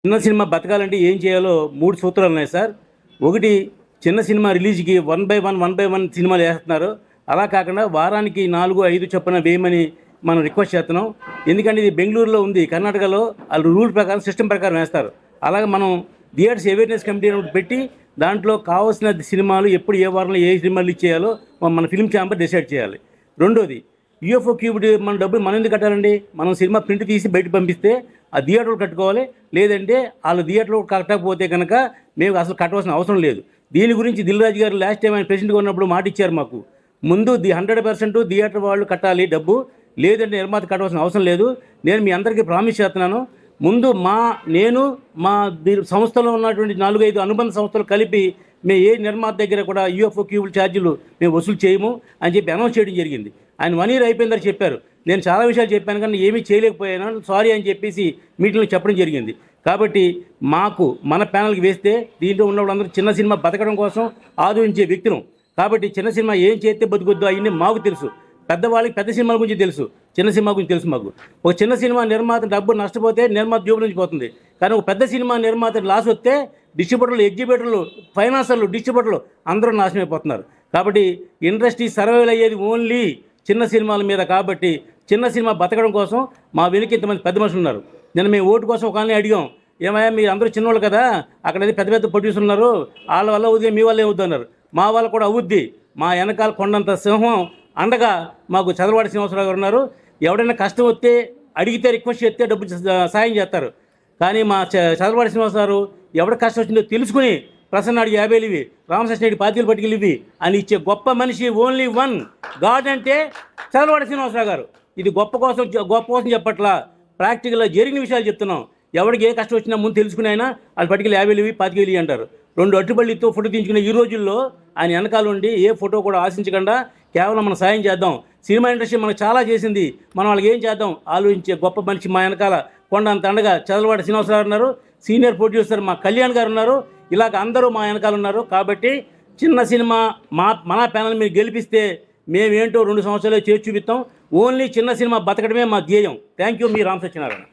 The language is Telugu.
చిన్న సినిమా బతకాలంటే ఏం చేయాలో 3 సూత్రాలు ఉన్నాయి సార్. ఒకటి, చిన్న సినిమా రిలీజ్కి 1 బై 1 సినిమాలు వేస్తున్నారు. అలా కాకుండా వారానికి 4, 5 చొప్పున వేయమని మనం రిక్వెస్ట్ చేస్తున్నాం. ఎందుకంటే ఇది బెంగళూరులో ఉంది, కర్ణాటకలో వాళ్ళు రూల్ ప్రకారం సిస్టమ్ ప్రకారం వేస్తారు. అలాగే మనం థియేటర్స్ అవేర్నెస్ కమిటీ పెట్టి దాంట్లో కావాల్సిన సినిమాలు ఎప్పుడు ఏ వారంలో ఏ సినిమాలు ఇచ్చేయాలో మన ఫిల్మ్ ఛాంబర్ డిసైడ్ చేయాలి. రెండోది, యూఎఫ్ఓ క్యూబ్ మన డబ్బులు మనం ఎందుకు కట్టాలండి? మనం సినిమా ప్రింట్ తీసి బయట పంపిస్తే ఆ థియేటర్లు కట్టుకోవాలి. లేదంటే వాళ్ళు థియేటర్లో కట్టకపోతే కనుక మేము అసలు కట్టవలసిన అవసరం లేదు. దీని గురించి దిల్ రాజు గారు లాస్ట్ టైం ఆయన ప్రెసిడెంట్గా ఉన్నప్పుడు మాట ఇచ్చారు మాకు. ముందు 100% థియేటర్ వాళ్ళు కట్టాలి డబ్బు, లేదంటే నిర్మాత కట్టవలసిన అవసరం లేదు. నేను మీ అందరికీ ప్రామిస్ చేస్తున్నాను. ముందు నేను మా సంస్థలో ఉన్నటువంటి 4-5 అనుబంధ సంస్థలు కలిపి మేము ఏ నిర్మాత దగ్గర కూడా యూఎఫ్ఓ క్యూబుల్ ఛార్జీలు మేము వసూలు చేయము అని చెప్పి అనౌన్స్ చేయడం జరిగింది. ఆయన 1 year అయిపోయిందని చెప్పారు. నేను చాలా విషయాలు చెప్పాను కానీ ఏమీ చేయలేకపోయాను, సారీ అని చెప్పేసి మీటింగ్లో చెప్పడం జరిగింది. కాబట్టి మాకు మన ప్యానల్కి వేస్తే దీంట్లో ఉన్న వాళ్ళందరూ చిన్న సినిమా బతకడం కోసం ఆదరించే వ్యక్తులు. కాబట్టి చిన్న సినిమా ఏం చేస్తే బతుకొద్దు అవన్నీ మాకు తెలుసు. పెద్దవాళ్ళకి పెద్ద సినిమాల గురించి తెలుసు, చిన్న సినిమా గురించి తెలుసు మాకు. ఒక చిన్న సినిమా నిర్మాత డబ్బు నష్టపోతే నిర్మాత జోబు నుంచి పోతుంది. కానీ ఒక పెద్ద సినిమా నిర్మాత లాస్ వస్తే డిస్ట్రిబ్యూటర్లు, ఎగ్జిబ్యూటర్లు, ఫైనాన్సర్లు, డిస్ట్రిబ్యూటర్లు అందరూ నాశనమైపోతున్నారు. కాబట్టి ఇండస్ట్రీ సర్వైవల్ అయ్యేది ఓన్లీ చిన్న సినిమాల మీద. కాబట్టి చిన్న సినిమా బతకడం కోసం మా వెనుక ఇంతమంది పెద్ద మనుషులు ఉన్నారు. నిన్న మేము ఓటు కోసం ఒకళ్ళని అడిగాం, ఏమయ్యా మీరు అందరూ చిన్నవాళ్ళు కదా, అక్కడ పెద్ద పెద్ద ప్రొడ్యూసర్ ఉన్నారు, వాళ్ళ వల్ల అవుద్ది, మీ వల్ల ఏమవుద్ది అన్నారు. మా వల్ల కూడా అవుద్ది. మా వెనకాల కొండంత సింహం అండగా మాకు చదలవాడి శ్రీనివాసరావు గారు ఉన్నారు. ఎవడైనా కష్టం వస్తే అడిగితే రిక్వెస్ట్ చేస్తే డబ్బు సాయం చేస్తారు. కానీ మా చదలవాడి శ్రీనివాసరావు గారు ఎవడ కష్టం వచ్చిందో తెలుసుకుని ప్రసన్న అడిగి 50 ఇవి, రామకృష్ణ రెడ్డి 25 పట్టుకెళ్ళి ఇవి అని ఇచ్చే గొప్ప మనిషి ఓన్లీ వన్ గాడ్ అంటే చదలవాడి శ్రీనివాసరావు గారు. ఇది గొప్ప కోసం చెప్పట్లా, ప్రాక్టికల్గా జరిగిన విషయాలు చెప్తున్నాం. ఎవరికి ఏ కష్టం వచ్చినా ముందు తెలుసుకుని ఆయన వాళ్ళు పట్టుకెళ్ళి 50 ఇవి, 25 అంటారు. 2 అట్టుబడితో ఫోటో తీయించుకునే ఈ రోజుల్లో ఆయన వెనకాల ఉండి ఏ ఫోటో కూడా ఆశించకుండా కేవలం మనం సాయం చేద్దాం. సినిమా ఇండస్ట్రీ మనకు చాలా చేసింది, మనం వాళ్ళకి ఏం చేద్దాం ఆలోచించే గొప్ప మనిషి మా వెనకాల కొండంత అండగా చదలవాడి శ్రీనివాసరావు ఉన్నారు. సీనియర్ ప్రొడ్యూసర్ మా కళ్యాణ్ గారు ఉన్నారు. ఇలాగ అందరూ మా వెనకాల ఉన్నారు. కాబట్టి చిన్న సినిమా మన ప్యానల్ మీరు గెలిపిస్తే మేమేంటో 2 సంవత్సరాలు చేసి చూపిస్తాం. ఓన్లీ చిన్న సినిమా బతకడమే మా ధ్యేయం. Thank you. మీ రామసత్యనారాయణ.